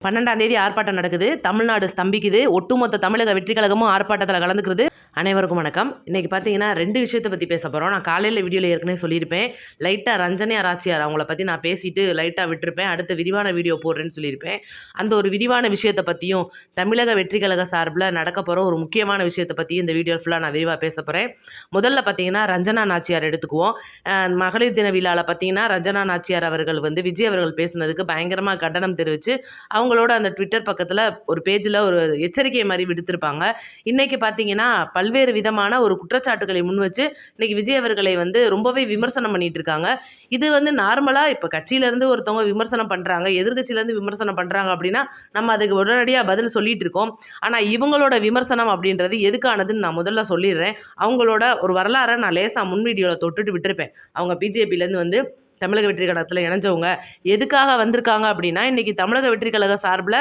12ஆம் தேதி ஆர்ப்பாட்டம் நடக்குது. தமிழ்நாடு ஸ்தம்பிக்குது. ஒட்டுமொத்த தமிழக வெற்றி கழகமும் ஆர்ப்பாட்டத்தில் கலந்துக்கிறது. அனைவருக்கும் வணக்கம். இன்றைக்கி பார்த்தீங்கன்னா 2 விஷயத்தை பற்றி பேச போகிறோம். நான் காலையில் வீடியோவில் ஏற்கனவே சொல்லியிருப்பேன். லைட்டாக ரஞ்சனி ஆராய்ச்சியார் அவங்கள பற்றி நான் பேசிட்டு லைட்டாக விட்டுருப்பேன். அடுத்த விரிவான வீடியோ போடுறேன்னு சொல்லியிருப்பேன். அந்த ஒரு விரிவான விஷயத்தை பற்றியும் தமிழக வெற்றி கழக சார்பில் நடக்க போகிற ஒரு முக்கியமான விஷயத்தை பற்றியும் இந்த வீடியோ ஃபுல்லாக நான் விரிவாக பேச போகிறேன். முதல்ல பார்த்தீங்கன்னா ரஞ்சனா நாச்சியார் எடுத்துக்குவோம். மகளிர் தின விழாவில் பார்த்தீங்கன்னா ரஞ்சனா நாச்சியார் அவர்கள் விஜய் அவர்கள் பேசுனதுக்கு பயங்கரமாக கண்டனம் தெரிவித்து அவங்களோட அந்த ட்விட்டர் பக்கத்தில் ஒரு பேஜில் ஒரு எச்சரிக்கை மாதிரி விடுத்திருப்பாங்க. இன்றைக்கி பார்த்தீங்கன்னா பல்வேறு விதமான ஒரு குற்றச்சாட்டுகளை முன் வச்சு இன்றைக்கி விஜய் அவர்களை ரொம்பவே விமர்சனம் பண்ணிட்டு இருக்காங்க. இது நார்மலாக இப்போ கட்சியிலேருந்து ஒருத்தவங்க விமர்சனம் பண்ணுறாங்க, எதிர்கட்சியிலேருந்து விமர்சனம் பண்ணுறாங்க அப்படின்னா நம்ம அதுக்கு உடனடியாக பதில் சொல்லிட்டு இருக்கோம். ஆனால் இவங்களோட விமர்சனம் அப்படின்றது எதுக்கானதுன்னு நான் முதல்ல சொல்லிடுறேன். அவங்களோட ஒரு வரலாறை நான் லேசாக முன் வீடியோவில் தொட்டுட்டு விட்டுருப்பேன். அவங்க பிஜேபியிலேருந்து தமிழக வெற்றி கழகத்தில் இணைஞ்சவங்க எதுக்காக வந்திருக்காங்க அப்படின்னா, இன்றைக்கி தமிழக வெற்றி கழக சார்பில்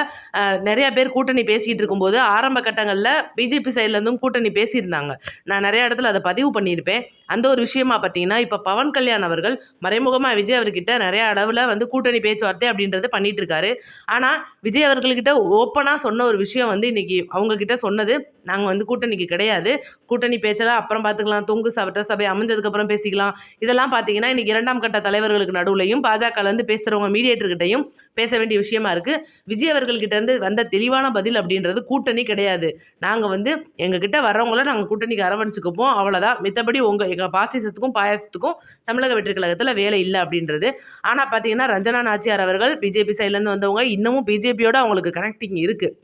நிறைய பேர் கூட்டணி பேசிகிட்டு இருக்கும்போது ஆரம்ப கட்டங்களில் பிஜேபி சைட்லேருந்தும் கூட்டணி பேசியிருந்தாங்க. நான் நிறைய இடத்துல அதை பதிவு பண்ணியிருப்பேன். அந்த ஒரு விஷயமா பார்த்தீங்கன்னா இப்போ பவன் கல்யாண் அவர்கள் மறைமுகமாக விஜய் அவர்கிட்ட நிறைய அளவில் கூட்டணி பேச்சுவார்த்தை அப்படின்றது பண்ணிட்டு இருக்காரு. ஆனால் விஜய் அவர்கள்கிட்ட ஓப்பனாக சொன்ன ஒரு விஷயம் இன்றைக்கி அவங்கக்கிட்ட சொன்னது, நாங்கள் கூட்டணிக்கு கிடையாது, கூட்டணி பேச்செல்லாம் அப்புறம் பார்த்துக்கலாம், தொங்கு சட்டசபை அமைஞ்சதுக்கப்புறம் பேசிக்கலாம். இதெல்லாம் பார்த்தீங்கன்னா இன்றைக்கி 2ஆம் கட்ட தலைவர்களுக்கு நடுவுலையும் பாஜகலேருந்து பேசுகிறவங்க மீடியேட்டர்கிட்டையும் பேச வேண்டிய விஷயமா இருக்குது. விஜய் அவர்கள்கிட்டேருந்து வந்த தெளிவான பதில் அப்படின்றது கூட்டணி கிடையாது, நாங்கள் எங்ககிட்ட வர்றவங்கள நாங்கள் கூட்டணிக்கு அரவணைச்சிக்கப்போம், அவ்வளோதான், மித்தபடி எங்கள் பாசிசத்துக்கும் பாயாசத்துக்கும் தமிழக வெற்றி கழகத்தில் வேலை இல்லை அப்படின்றது. ஆனால் பார்த்தீங்கன்னா ரஞ்சனா நாச்சியார் அவர்கள் பிஜேபி சைட்லேருந்து வந்தவங்க இன்னமும் பிஜேபியோட அவங்களுக்கு கனெக்டிங் இருக்குது.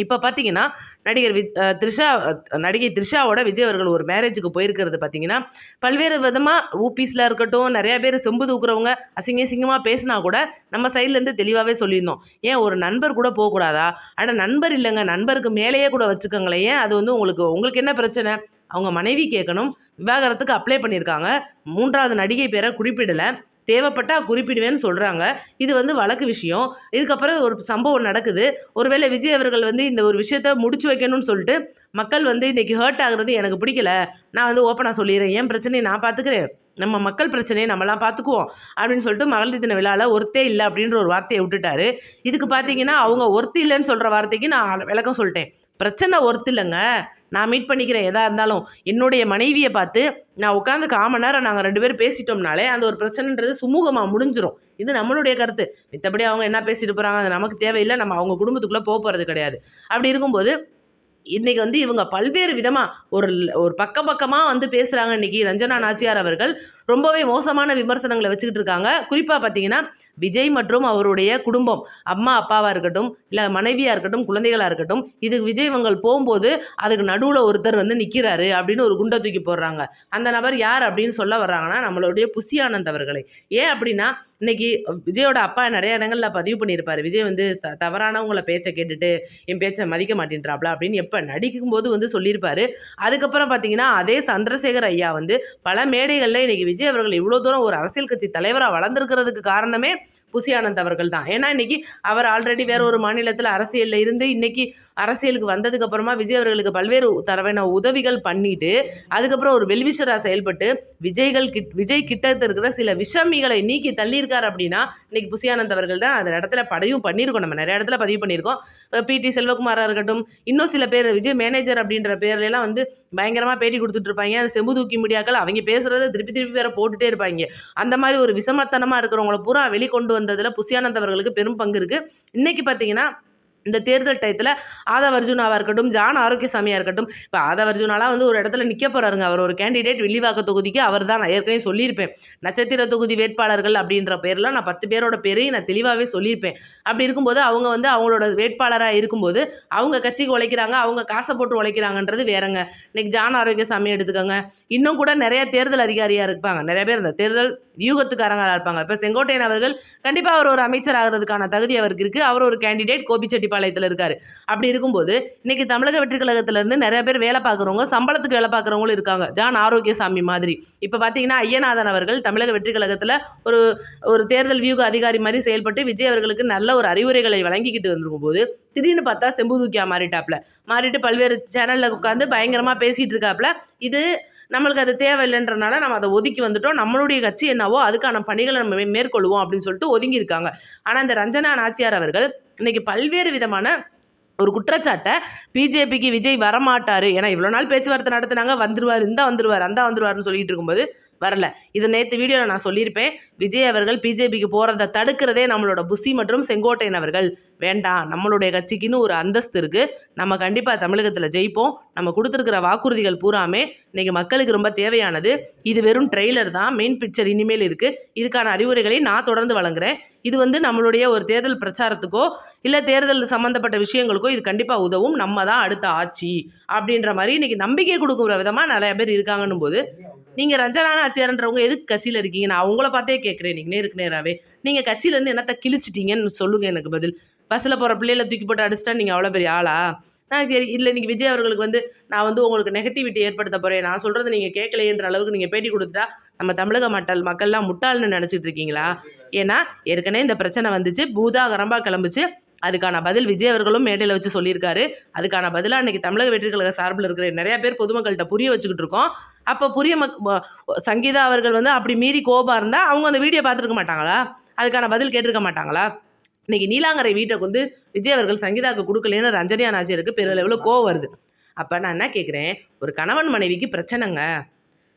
இப்போ பார்த்தீங்கன்னா நடிகை த்ரிஷாவோட விஜய் அவர்கள் ஒரு மேரேஜுக்கு போயிருக்கிறது பார்த்தீங்கன்னா பல்வேறு விதமாக ஊபிஸில் இருக்கட்டும், நிறையா பேர் செம்பு தூக்குறவங்க அசிங்கமாக பேசினா கூட நம்ம சைட்லேருந்து தெளிவாகவே சொல்லியிருந்தோம். ஏன் ஒரு நண்பர் கூட போகக்கூடாதா? ஆனால் நண்பர் இல்லைங்க, நண்பருக்கு மேலேயே கூட வச்சுக்கோங்களேன். ஏன் அது உங்களுக்கு என்ன பிரச்சனை? அவங்க மனைவி கேட்கணும், விவாகரத்துக்கு அப்ளை பண்ணியிருக்காங்க, 3வது நடிகை பேரை குறிப்பிடலை, தேவைப்பட்டால் குறிப்பிடுவேன்னு சொல்கிறாங்க. இது வழக்கு விஷயம். இதுக்கப்புறம் ஒரு சம்பவம் நடக்குது. ஒருவேளை விஜய் அவர்கள் இந்த ஒரு விஷயத்த முடிச்சு வைக்கணும்னு சொல்லிட்டு மக்கள் இன்றைக்கி ஹர்ட் ஆகுறது எனக்கு பிடிக்கல, நான் ஓப்பனாக சொல்லிடுறேன், என் பிரச்சனையை நான் பார்த்துக்கிறேன், நம்ம மக்கள் பிரச்சனையை நம்மளாம் பார்த்துக்குவோம் அப்படின்னு சொல்லிட்டு மகளிர் தின விழாவில் ஒருத்தே இல்லை அப்படின்ற ஒரு வார்த்தையை விட்டுட்டாரு. இதுக்கு பார்த்தீங்கன்னா அவங்க ஒருத்தி இல்லைன்னு சொல்கிற வார்த்தைக்கு நான் விளக்கம் சொல்லிட்டேன். பிரச்சனை ஒருத்தி இல்லைங்க, நான் மீட் பண்ணிக்கிறேன், எதாக இருந்தாலும் என்னுடைய மனைவியை பார்த்து நான் உட்காந்து 1/4 மணி நேரம் நாங்கள் 2 பேரும் பேசிட்டோம்னாலே அந்த ஒரு பிரச்சனைன்றது சுமூகமாக முடிஞ்சிடும். இது நம்மளுடைய கருத்து. மித்தபடி அவங்க என்ன பேசிட்டு போகிறாங்க அது நமக்கு தேவையில்லை, நம்ம அவங்க குடும்பத்துக்குள்ளே போகிறது கிடையாது. அப்படி இருக்கும்போது இன்றைக்கி இவங்க பல்வேறு விதமாக ஒரு பக்கமாக பேசுகிறாங்க. இன்றைக்கி ரஞ்சனா நாச்சியார் அவர்கள் ரொம்பவே மோசமான விமர்சனங்களை வச்சுக்கிட்டு இருக்காங்க. குறிப்பாக பார்த்தீங்கன்னா விஜய் மற்றும் அவருடைய குடும்பம், அம்மா அப்பாவாக இருக்கட்டும், இல்லை மனைவியாக இருக்கட்டும், குழந்தைகளாக இருக்கட்டும், இதுக்கு விஜய் இவங்கள் போகும்போது அதுக்கு நடுவில் ஒருத்தர் நிற்கிறாரு அப்படின்னு ஒரு குண்டை தூக்கி போடுறாங்க. அந்த நபர் யார் அப்படின்னு சொல்ல வர்றாங்கன்னா நம்மளுடைய புஷி ஆனந்த் அவர்களை. ஏன் அப்படின்னா இன்றைக்கி விஜயோட அப்பா நிறைய இடங்களில் பதிவு பண்ணியிருப்பார். விஜய் தவறானவங்கள பேச்சை கேட்டுட்டு என் பேச்சை மதிக்க மாட்டேன்றாப்ல அப்படின்னு எப்போ நடிக்கும்போது சொல்லியிருப்பாரு. அதுக்கப்புறம் பார்த்தீங்கன்னா அதே சந்திரசேகர் ஐயா பல மேடைகளில் இன்றைக்கி விஜய் அவர்கள் இவ்வளோ தூரம் ஒரு அரசியல் கட்சி தலைவராக வளர்ந்துருக்கிறதுக்கு காரணமே புஷி ஆனந்த் அவர்கள் தான். ஏன்னா இன்றைக்கி அவர் ஆல்ரெடி வேற ஒரு மாநிலத்தில் அரசியலில் இருந்து இன்றைக்கி அரசியலுக்கு வந்ததுக்கப்புறமா விஜய் அவர்களுக்கு பல்வேறு தரவான உதவிகள் பண்ணிட்டு அதுக்கப்புறம் ஒரு வெல்விஷராக செயல்பட்டு விஜய் கிட்ட இருக்கிற சில விஷமிகளை நீக்கி தள்ளியிருக்கார் அப்படின்னா இன்றைக்கி புஷி ஆனந்த் அவர்கள் தான் அந்த இடத்துல பதிவு பண்ணியிருக்கோம். நம்ம நிறைய இடத்துல பதிவு பண்ணியிருக்கோம். பிடி செல்வகுமாராக இருக்கட்டும், இன்னும் சில பேர் விஜய் மேனேஜர் அப்படின்ற பேர்லாம் பயங்கரமாக பேட்டி கொடுத்துட்டு இருப்பாங்க. அந்த செம்பு தூக்கி மீடியாக்கள் அவங்க பேசுகிறத திருப்பி வேற போட்டுகிட்டே இருப்பாங்க. அந்த மாதிரி ஒரு விஷமத்தனமாக இருக்கிறவங்கள பூரா வெளிக்கொண்டு வந்ததில் புஷி ஆனந்த் அவர்களுக்கு பெரும் பங்கு இருக்குது. இன்றைக்கி பார்த்தீங்கன்னா இந்த தேர்தல் டயத்தில் ஆதவ் அர்ஜுனாவாக இருக்கட்டும், ஜான் ஆரோக்கியசாமியாக இருக்கட்டும், இப்போ ஆதவ் அர்ஜுனாலாம் ஒரு இடத்துல நிற்க போகிறாருங்க. அவர் ஒரு கேண்டிடேட் வில்லிவாக்க தொகுதிக்கு. அவர் தான் நான் ஏற்கனவே சொல்லியிருப்பேன். நட்சத்திர தொகுதி வேட்பாளர்கள் அப்படின்ற பேரில் நான் 10 பேரோட பேரையும் நான் தெளிவாகவே சொல்லியிருப்பேன். அப்படி இருக்கும்போது அவங்க அவங்களோட வேட்பாளராக இருக்கும்போது அவங்க கட்சிக்கு உழைக்கிறாங்க, அவங்க காசை போட்டு உழைக்கிறாங்கன்றது வேறங்க. இன்றைக்கி ஜான் ஆரோக்கியசாமி எடுத்துக்கோங்க, இன்னும் கூட நிறைய தேர்தல் அதிகாரியாக இருப்பாங்க, நிறைய பேர் இந்த தேர்தல் வியூகத்துக்காரங்களாக இருப்பாங்க. இப்போ செங்கோட்டையன் அவர்கள் கண்டிப்பாக அவர் ஒரு அமைச்சர் ஆகிறதுக்கான தகுதி அவருக்கு இருக்குது. அவர் ஒரு கேண்டிடேட் கோபிச்செட்டிப்பாளையத்தில் இருக்கார். அப்படி இருக்கும்போது இன்றைக்கி தமிழக வெற்றி கழகத்திலேருந்து நிறைய பேர் வேலை பார்க்குறவங்க, சம்பளத்துக்கு வேலை பார்க்குறவங்களும் இருக்காங்க, ஜான் ஆரோக்கியசாமி மாதிரி. இப்போ பார்த்தீங்கன்னா ஐயநாதன் அவர்கள் தமிழக வெற்றி கழகத்தில் ஒரு தேர்தல் வியூக அதிகாரி மாதிரி செயல்பட்டு விஜய் அவர்களுக்கு நல்ல ஒரு அறிவுரைகளை வழங்கிக்கிட்டு வந்திருக்கும் போது திடீர்னு பார்த்தா செம்பு தூக்கியா மாறிட்டாப்ல, மாறிட்டு பல்வேறு சேனலில் உட்காந்து பயங்கரமாக பேசிகிட்டு இருக்காப்புல. இது நம்மளுக்கு அது தேவையில்லைன்றனால நம்ம அதை ஒதுக்கி வந்துட்டோம். நம்மளுடைய கட்சி என்னவோ அதுக்கான பணிகளை நம்ம மேற்கொள்வோம் அப்படின்னு சொல்லிட்டு ஒதுங்கி இருக்காங்க. ஆனால் இந்த ரஞ்சனா நாச்சியார் அவர்கள் இன்னைக்கு பல்வேறு விதமான ஒரு குற்றச்சாட்டை பிஜேபிக்கு விஜய் வரமாட்டாரு, ஏன்னா இவ்வளோ நாள் பேச்சுவார்த்தை நடத்தினாங்க, வந்துருவார், அந்த வந்துருவாருன்னு சொல்லிட்டு இருக்கும்போது வரல. இது நேற்று வீடியோவில் நான் சொல்லியிருப்பேன். விஜய் அவர்கள் பிஜேபிக்கு போகிறத தடுக்கிறதே நம்மளோட புசி மற்றும் செங்கோட்டையன் அவர்கள். வேண்டாம், நம்மளுடைய கட்சிக்குன்னு ஒரு அந்தஸ்து இருக்குது, நம்ம கண்டிப்பாக தமிழகத்தில் ஜெயிப்போம், நம்ம கொடுத்துருக்கிற வாக்குறுதிகள் பூராமே இன்றைக்கி மக்களுக்கு ரொம்ப தேவையானது, இது வெறும் ட்ரெய்லர் தான், மெயின் பிக்சர் இனிமேல் இருக்குது, இதுக்கான அறிவுரைகளை நான் தொடர்ந்து வழங்குறேன். இது நம்மளுடைய ஒரு தேர்தல் பிரச்சாரத்துக்கோ இல்லை தேர்தல் சம்மந்தப்பட்ட விஷயங்களுக்கோ இது கண்டிப்பாக உதவும், நம்ம தான் அடுத்த ஆட்சி அப்படின்ற மாதிரி இன்றைக்கி நம்பிக்கை கொடுக்குற விதமாக நிறைய பேர் இருக்காங்கன்னும் போது, நீங்கள் ரஞ்சனா நாச்சியார்ன்றவங்க எதுக்கு கட்சியில் இருக்கீங்க? நான் உங்களை பார்த்தே கேட்குறேன், நீங்கள் நேருக்கு நேராகவே நீங்கள் கட்சியிலேருந்து என்னத்தை கிழிச்சிட்டீங்கன்னு சொல்லுங்கள் எனக்கு பதில். பஸ்ஸில் போகிற பிள்ளைகளை தூக்கி போட்டு அடிச்சிட்டா நீங்கள் அவ்வளோ பெரிய ஆளா? நான் இல்லை, நீங்கள் விஜய் அவர்களுக்கு நான் உங்களுக்கு நெகட்டிவிட்டி ஏற்படுத்த போகிறேன், நான் சொல்கிறது நீங்கள் கேட்கலைன்ற அளவுக்கு நீங்கள் பேட்டி கொடுத்துட்டா நம்ம தமிழக மக்கள்லாம் முட்டாள்னு நினச்சிட்டு இருக்கீங்களா? ஏன்னா ஏற்கனவே இந்த பிரச்சனை வந்துச்சு, பூதாகரம்பாக கிளம்புச்சு, அதுக்கான பதில் விஜய் அவர்களும் மேடையில் வச்சு சொல்லியிருக்காரு. அதுக்கான பதிலாக இன்றைக்கி தமிழக வெற்றி கழக சார்பில் இருக்கிற நிறையா பேர் பொதுமக்கள்கிட்ட புரிய வச்சுக்கிட்டு இருக்கோம். அப்போ சங்கீதா அவர்கள் அப்படி மீறி கோபம் இருந்தால் அவங்க அந்த வீடியோ பார்த்துருக்க மாட்டாங்களா? அதுக்கான பதில் கேட்டிருக்க மாட்டாங்களா? இன்றைக்கி நீலாங்கரை வீட்டை விஜய் அவர்கள் சங்கீதாவுக்கு கொடுக்கலன்னு ரஞ்சனா நாச்சியாருக்கு பெரிய அளவில் கோவம் வருது. அப்போ நான் என்ன கேட்குறேன், ஒரு கணவன் மனைவிக்கு பிரச்சனைங்க,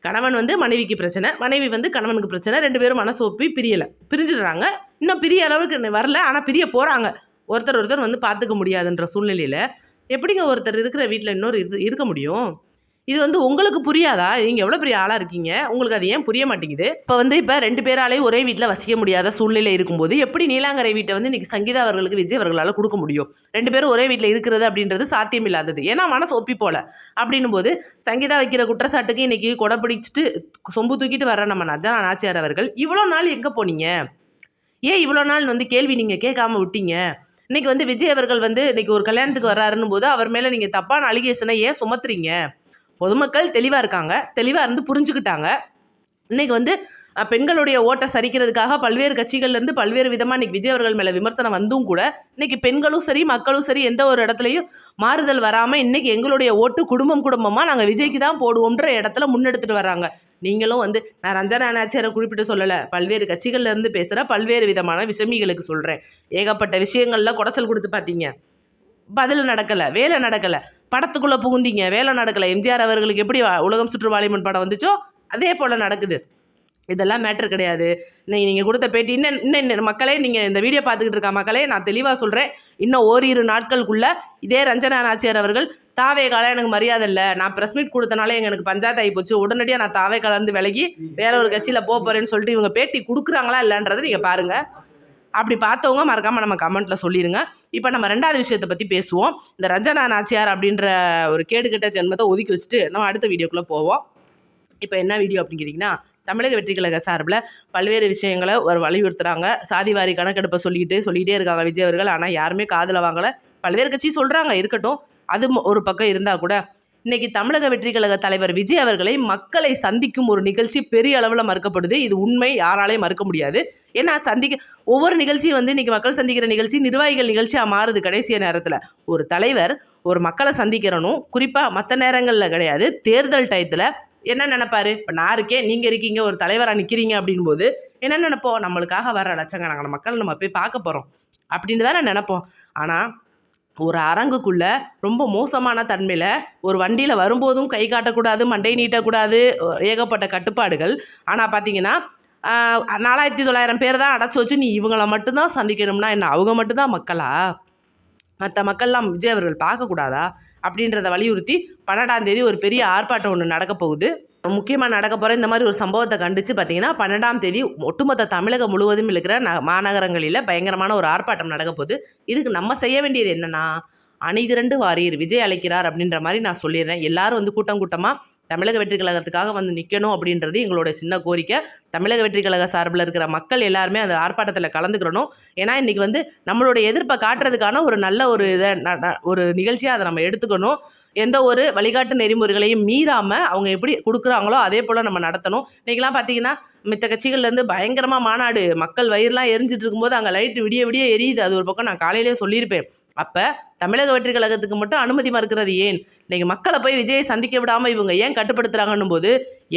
கணவன் மனைவிக்கு பிரச்சனை, மனைவி கணவனுக்கு பிரச்சனை, 2 பேரும் மனசு ஒப்பி பிரிஞ்சிடுறாங்க. இன்னும் பிரிய அளவுக்கு வரல, ஆனால் பிரிய போகிறாங்க. ஒருத்தர் பார்த்துக்க முடியாதுன்ற சூழ்நிலையில் எப்படிங்க ஒருத்தர் இருக்கிற வீட்டில் இன்னொரு இருக்க முடியும்? இது உங்களுக்கு புரியாதா? நீங்கள் எவ்வளோ பெரிய ஆளாக இருக்கீங்க, உங்களுக்கு அது ஏன் புரிய மாட்டேங்குது? இப்போ இப்போ 2 பேராலே ஒரே வீட்டில் வசிக்க முடியாத சூழ்நிலை இருக்கும்போது எப்படி நீலாங்கரை வீட்டை இன்றைக்கி சங்கீதா அவர்களுக்கு விஜய் அவர்களால் கொடுக்க முடியும்? 2 பேரும் ஒரே வீட்டில் இருக்கிறது அப்படின்றது சாத்தியம் இல்லாதது, ஏன்னா மனசு ஒப்பி போல. அப்படின்னும் போது சங்கீதா வைக்கிற குற்றச்சாட்டுக்கு இன்றைக்கி கொடை பிடிச்சிட்டு சொம்பு தூக்கிட்டு வர நம்ம ரஞ்சனா நாச்சியார் அவர்கள் இவ்வளோ நாள் எங்கே போனீங்க? ஏன் இவ்வளோ நாள் கேள்வி நீங்கள் கேட்காம விட்டீங்க? இன்றைக்கி விஜய் அவர்கள் இன்றைக்கி ஒரு கல்யாணத்துக்கு வர்றாருன்னு போது அவர் மேலே நீங்கள் தப்பான அலிகேஷனை ஏன் சுமத்துறீங்க? பொதுமக்கள் தெளிவாக இருக்காங்க, தெளிவாக இருந்து புரிஞ்சுக்கிட்டாங்க. இன்றைக்கி பெண்களுடைய ஓட்டை சரிக்கிறதுக்காக பல்வேறு கட்சிகள்லேருந்து பல்வேறு விதமாக இன்றைக்கி விஜய் அவர்கள் மேலே விமர்சனம் வந்தும் கூட இன்றைக்கி பெண்களும் சரி மக்களும் சரி எந்த ஒரு இடத்துலையும் மாறுதல் வராமல் இன்றைக்கி எங்களுடைய ஓட்டு குடும்பமாக நாங்கள் விஜய்க்கு தான் போடுவோன்ற இடத்துல முன்னெடுத்துட்டு வர்றாங்க. நீங்களும் நான் ரஞ்சனா நாச்சியாரை குறிப்பிட்டு சொல்லலை, பல்வேறு கட்சிகள்லேருந்து பேசுகிற பல்வேறு விதமான விஷமிகளுக்கு சொல்கிறேன். ஏகப்பட்ட விஷயங்களில் குடைச்சல் கொடுத்து பார்த்தீங்க, பதில் நடக்கலை, வேலை நடக்கலை, படத்துக்குள்ளே புகுந்தீங்க, வேலை நடக்கலை. எம்ஜிஆர் அவர்களுக்கு எப்படி உலகம் சுற்று வாலிபன் படம் வந்துச்சோ அதே போல் நடக்குது. இதெல்லாம் மேட்ரு கிடையாது. நீங்கள் கொடுத்த பேட்டி இன்னும் மக்களே, நீங்கள் இந்த வீடியோ பார்த்துக்கிட்டு இருக்க மக்களே, நான் தெளிவாக சொல்கிறேன், இன்னும் ஓரிரு நாட்களுக்குள்ளே இதே ரஞ்சனா நாச்சியார் அவர்கள் தாவேகால எனக்கு மரியாதை இல்லை, நான் ப்ரெஸ் மீட் கொடுத்தனாலே எனக்கு பஞ்சாயத்து ஆகி போச்சு, உடனடியாக நான் தாவேகாலேருந்து விலகி வேற ஒரு கட்சியில் போகிறேன்னு சொல்லிட்டு இவங்க பேட்டி கொடுக்குறாங்களா இல்லைன்றதை நீங்கள் பாருங்கள். அப்படி பார்த்தவங்க மறக்காமல் நம்ம கமெண்ட்டில் சொல்லிடுங்க. இப்போ நம்ம 2வது விஷயத்தை பற்றி பேசுவோம். இந்த ரஞ்சனா நாச்சியார் அப்படின்ற ஒரு கேடுகெட்ட ஜென்மத்தை ஒதுக்கி வச்சுட்டு நம்ம அடுத்த வீடியோக்குள்ளே போவோம். இப்போ என்ன வீடியோ அப்படிங்கிறீங்கன்னா, தமிழக வெற்றி கழக சார்பில் பல்வேறு விஷயங்களை வலியுறுத்துகிறாங்க. சாதிவாரி கணக்கெடுப்பை சொல்லிகிட்டே இருக்காங்க விஜய் அவர்கள், ஆனால் யாருமே காதில் வாங்கலை. பல்வேறு கட்சி சொல்கிறாங்க, இருக்கட்டும், அது ஒரு பக்கம் இருந்தால் கூட இன்றைக்கி தமிழக வெற்றி கழக தலைவர் விஜய் அவர்களை மக்களை சந்திக்கும் ஒரு நிகழ்ச்சி பெரிய அளவில் மறுக்கப்படுது. இது உண்மை, யாராலையும் மறுக்க முடியாது. ஏன்னா ஒவ்வொரு நிகழ்ச்சியும் இன்றைக்கி மக்கள் சந்திக்கிற நிகழ்ச்சி நிர்வாகிகள் நிகழ்ச்சியாக மாறுது. கடைசிய நேரத்தில் ஒரு தலைவர் ஒரு மக்களை சந்திக்கிறனும், குறிப்பாக மற்ற நேரங்களில் கிடையாது, தேர்தல் டயத்தில் என்ன நினைப்பாரு? இப்போ நான் இருக்கேன், நீங்கள் இருக்கீங்க, ஒரு தலைவராக நிற்கிறீங்க அப்படின் போது என்ன நினைப்போம்? நம்மளுக்காக வர லட்சக்கணக்கான மக்கள் நம்ம போய் பார்க்க போகிறோம் அப்படின்னு தானே நினைப்போம். ஆனால் ஒரு அரங்குக்குள்ளே ரொம்ப மோசமான தன்மையில் ஒரு வண்டியில் வரும்போதும் கை காட்டக்கூடாது, மண்டை நீட்டக்கூடாது, ஏகப்பட்ட கட்டுப்பாடுகள். ஆனால் பார்த்தீங்கன்னா 4900 பேர் தான் அடைச்சி வச்சு நீ இவங்களை மட்டும்தான் சந்திக்கணும்னா என்ன, அவங்க மட்டும்தான் மக்களா? மற்ற மக்கள்லாம் விஜய் அவர்கள் பார்க்கக்கூடாதா அப்படின்றத வலியுறுத்தி 12ஆம் தேதி ஒரு பெரிய ஆர்ப்பாட்டம் ஒன்று நடக்க போகுது. முக்கியமாக நடக்க போகிற இந்த மாதிரி ஒரு சம்பவத்தை கண்டித்து பார்த்தீங்கன்னா 12ஆம் தேதி ஒட்டுமொத்த தமிழகம் முழுவதும் இருக்கிற மாநகரங்களில் பயங்கரமான ஒரு ஆர்ப்பாட்டம் நடக்க போகுது. இதுக்கு நம்ம செய்ய வேண்டியது என்னென்னா, அணிதிரண்டு வாரீர், விஜய் அழைக்கிறார் அப்படின்ற மாதிரி நான் சொல்லிடுறேன். எல்லாரும் கூட்டமாக தமிழக வெற்றி கழகத்துக்காக நிற்கணும் அப்படின்றது எங்களோட சின்ன கோரிக்கை. தமிழக வெற்றி கழக சார்பில் இருக்கிற மக்கள் எல்லாருமே அந்த ஆர்ப்பாட்டத்தில் கலந்துக்கிறணும். ஏன்னா இன்றைக்கி நம்மளுடைய எதிர்ப்பை காட்டுறதுக்கான ஒரு நல்ல ஒரு நிகழ்ச்சியாக அதை நம்ம எடுத்துக்கணும். எந்த ஒரு வழிகாட்டு நெறிமுறைகளையும் மீறாமல் அவங்க எப்படி கொடுக்குறாங்களோ அதே போல் நம்ம நடத்தணும். இன்றைக்கெலாம் பார்த்தீங்கன்னா மித்த கட்சிகள்லேருந்து பயங்கரமாக மாநாடு, மக்கள் வயிறுலாம் எரிஞ்சிட்டு இருக்கும்போது அங்கே லைட்டு விடிய விடிய எரியுது. அது ஒரு பக்கம் நான் காலையிலே சொல்லியிருப்பேன். அப்போ தமிழக வெற்றி கழகத்துக்கு மட்டும் அனுமதி மறுக்கிறது ஏன்? இன்றைக்கி மக்களை போய் விஜயை சந்திக்க விடாமல் இவங்க ஏன் கட்டுப்படுத்துகிறாங்கன்னும் போது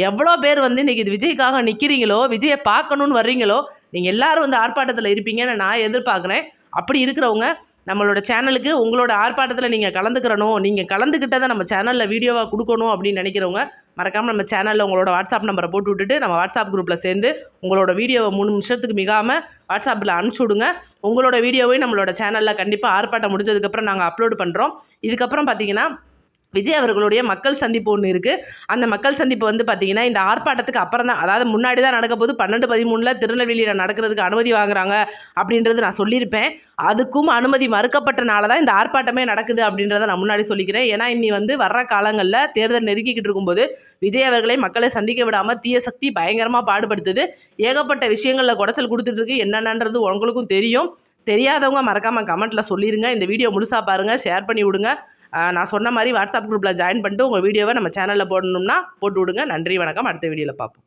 எவ்வளோ பேர் வந்து இன்றைக்கி இது விஜய்க்காக நிற்கிறீங்களோ, விஜயை பார்க்கணுன்னு வர்றீங்களோ, நீங்கள் எல்லாரும் வந்து ஆர்ப்பாட்டத்தில் இருப்பீங்கன்னு நான் எதிர்பார்க்குறேன். அப்படி இருக்கிறவங்க நம்மளோட சேனலுக்கு உங்களோட ஆர்ப்பாட்டத்தில் நீங்கள் கலந்துக்கிறணும், நீங்கள் கலந்துக்கிட்டதை நம்ம சேனலில் வீடியோவாக கொடுக்கணும் அப்படின்னு நினைக்கிறவங்க மறக்காமல் நம்ம சேனலில் உங்களோட வாட்ஸ்அப் நம்பரை போட்டு விட்டுட்டு நம்ம வாட்ஸ்அப் குரூப்பில் சேர்ந்து உங்களோட வீடியோவை 3 நிமிஷத்துக்கு மிகாமல் வாட்ஸ்அப்பில் அனுப்பிச்சி விடுங்க. உங்களோட வீடியோவையும் நம்மளோட சேனலில் கண்டிப்பாக ஆர்ப்பாட்டம் முடிஞ்சதுக்கப்புறம் நாங்கள் அப்லோடு பண்ணுறோம். இதுக்கப்புறம் பார்த்தீங்கன்னா விஜய் அவர்களுடைய மக்கள் சந்திப்பு ஒன்று இருக்குது. அந்த மக்கள் சந்திப்பு வந்து பார்த்திங்கன்னா இந்த ஆர்ப்பாட்டத்துக்கு அப்புறம் தான், அதாவது முன்னாடி தான் நடக்க போது 12-13 திருநெல்வேலியில் நடக்கிறதுக்கு அனுமதி வாங்குறாங்க அப்படின்றது நான் சொல்லியிருப்பேன். அதுக்கும் அனுமதி மறுக்கப்பட்டனால தான் இந்த ஆர்ப்பாட்டமே நடக்குது அப்படின்றத நான் முன்னாடி சொல்லிக்கிறேன். ஏன்னா இன்னி வந்து வர்ற காலங்களில் தேர்தல் நெருக்கிக்கிட்டு இருக்கும்போது விஜய் அவர்களை மக்களை சந்திக்க விடாமல் தீய சக்தி பயங்கரமாக பாடுபடுத்துது. ஏகப்பட்ட விஷயங்களில் குடைச்சல் கொடுத்துட்ருக்கு. என்னென்னன்றது உங்களுக்கும் தெரியும். தெரியாதவங்க மறக்காமல் கமெண்ட்டில் சொல்லிடுங்க. இந்த வீடியோ முழுசாக பாருங்கள், ஷேர் பண்ணி விடுங்க. நான் சொன்ன மாதிரி வாட்ஸ்அப் குரூப்பில் ஜாயின் பண்ணிட்டு உங்கள் வீடியோவை நம்ம சேனலில் போடணும்னா போட்டு விடுங்க. நன்றி, வணக்கம். அடுத்த வீடியோவில் பார்ப்போம்.